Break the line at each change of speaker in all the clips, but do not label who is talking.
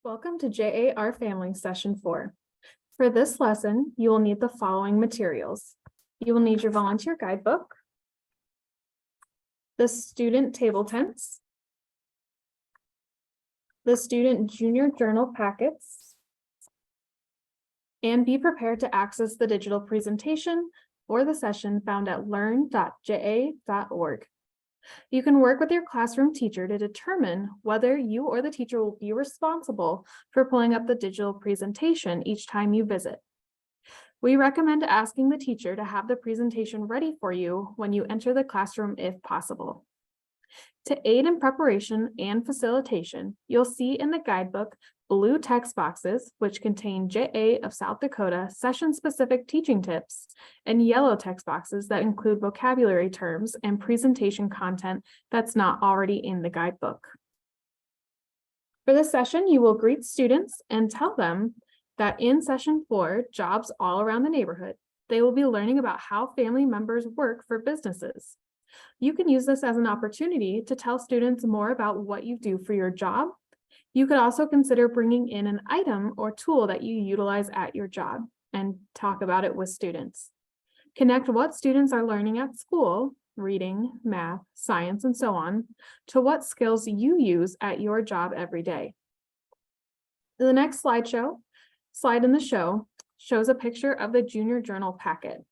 Welcome to JAR Family Session 4. For this lesson, you will need the following materials. You will need your volunteer guidebook, the student table tents, the student junior journal packets, and be prepared to access the digital presentation for the session found at learn.ja.org. You can work with your classroom teacher to determine whether you or the teacher will be responsible for pulling up the digital presentation each time you visit. We recommend asking the teacher to have the presentation ready for you when you enter the classroom if possible. To aid in preparation and facilitation, you'll see in the guidebook blue text boxes, which contain JA of South Dakota session-specific teaching tips, and yellow text boxes that include vocabulary terms and presentation content that's not already in the guidebook. For this session, you will greet students and tell them that in session 4, Jobs All Around the Neighborhood, they will be learning about how family members work for businesses. You can use this as an opportunity to tell students more about what you do for your job. You could also consider bringing in an item or tool that you utilize at your job and talk about it with students. Connect what students are learning at school, reading, math, science, and so on, to what skills you use at your job every day. The next slide in the show shows a picture of the junior journal packet.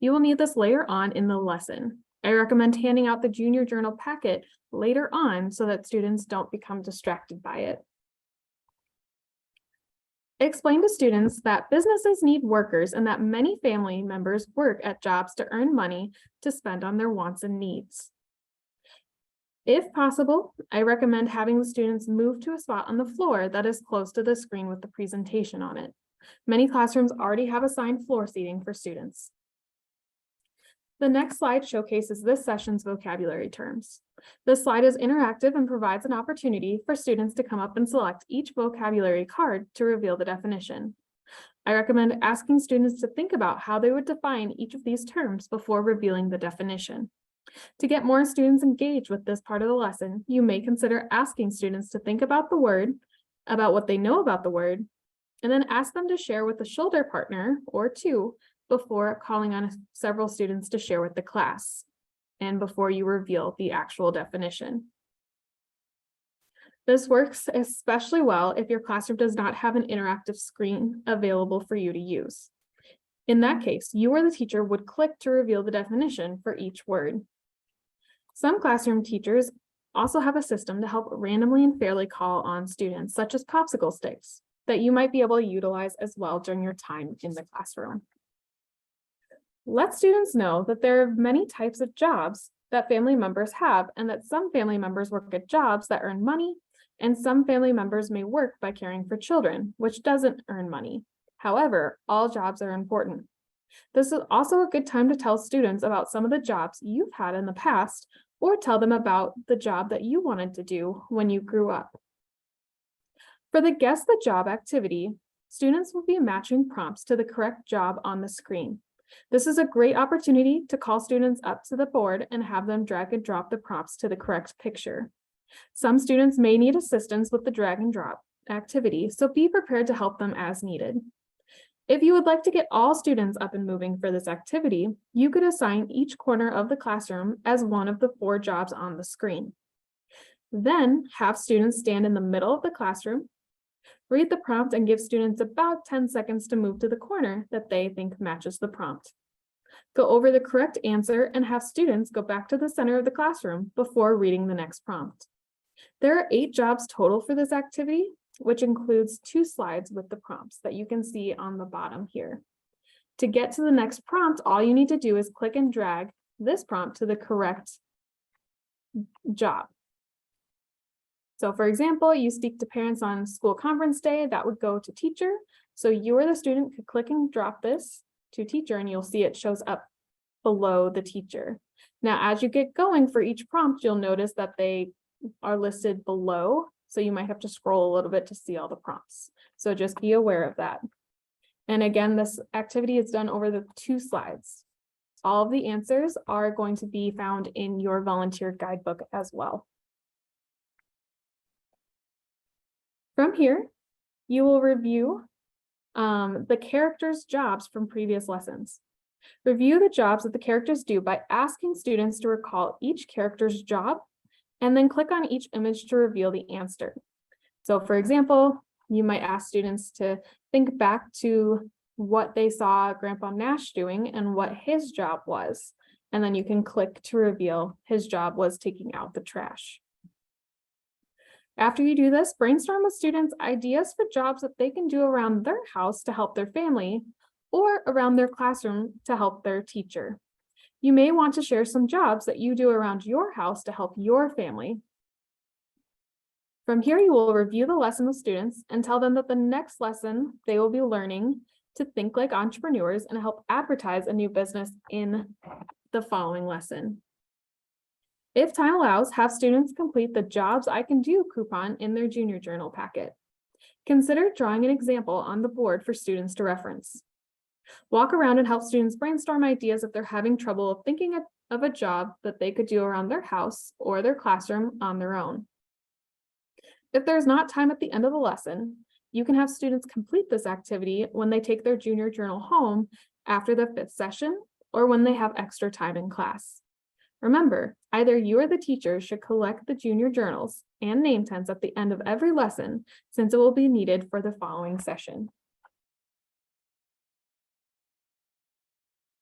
You will need this later on in the lesson. I recommend handing out the junior journal packet later on so that students don't become distracted by it. Explain to students that businesses need workers and that many family members work at jobs to earn money to spend on their wants and needs. If possible, I recommend having the students move to a spot on the floor that is close to the screen with the presentation on it. Many classrooms already have assigned floor seating for students. The next slide showcases this session's vocabulary terms. This slide is interactive and provides an opportunity for students to come up and select each vocabulary card to reveal the definition. I recommend asking students to think about how they would define each of these terms before revealing the definition. To get more students engaged with this part of the lesson, you may consider asking students to think about the word, about what they know about the word, and then ask them to share with a shoulder partner or two before calling on several students to share with the class and before you reveal the actual definition. This works especially well if your classroom does not have an interactive screen available for you to use. In that case, you or the teacher would click to reveal the definition for each word. Some classroom teachers also have a system to help randomly and fairly call on students, such as popsicle sticks, that you might be able to utilize as well during your time in the classroom. Let students know that there are many types of jobs that family members have, and that some family members work at jobs that earn money, and some family members may work by caring for children, which doesn't earn money. However, all jobs are important. This is also a good time to tell students about some of the jobs you've had in the past, or tell them about the job that you wanted to do when you grew up. For the Guess the Job activity, students will be matching prompts to the correct job on the screen. This is a great opportunity to call students up to the board and have them drag and drop the prompts to the correct picture. Some students may need assistance with the drag and drop activity, so be prepared to help them as needed. If you would like to get all students up and moving for this activity, you could assign each corner of the classroom as one of the 4 jobs on the screen. Then have students stand in the middle of the classroom, read the prompt, and give students about 10 seconds to move to the corner that they think matches the prompt. Go over the correct answer and have students go back to the center of the classroom before reading the next prompt. There are 8 jobs total for this activity, which includes 2 slides with the prompts that you can see on the bottom here. To get to the next prompt, all you need to do is click and drag this prompt to the correct job. So for example, you speak to parents on school conference day, that would go to teacher. So you or the student could click and drop this to teacher, and you'll see it shows up below the teacher. Now, as you get going for each prompt, you'll notice that they are listed below. So you might have to scroll a little bit to see all the prompts. So just be aware of that. And again, this activity is done over the 2 slides. All of the answers are going to be found in your volunteer guidebook as well. From here, You will review the characters' jobs from previous lessons. Review the jobs that the characters do by asking students to recall each character's job and then click on each image to reveal the answer. So for example, you might ask students to think back to what they saw Grandpa Nash doing and what his job was. And then you can click to reveal his job was taking out the trash. After you do this, brainstorm with students ideas for jobs that they can do around their house to help their family or around their classroom to help their teacher. You may want to share some jobs that you do around your house to help your family. From here, you will review the lesson with students and tell them that the next lesson they will be learning to think like entrepreneurs and help advertise a new business in the following lesson. If time allows, have students complete the Jobs I Can Do coupon in their junior journal packet. Consider drawing an example on the board for students to reference. Walk around and help students brainstorm ideas if they're having trouble thinking of a job that they could do around their house or their classroom on their own. If there's not time at the end of the lesson, you can have students complete this activity when they take their junior journal home after the 5th session or when they have extra time in class. Remember, either you or the teacher should collect the junior journals and name tags at the end of every lesson since it will be needed for the following session.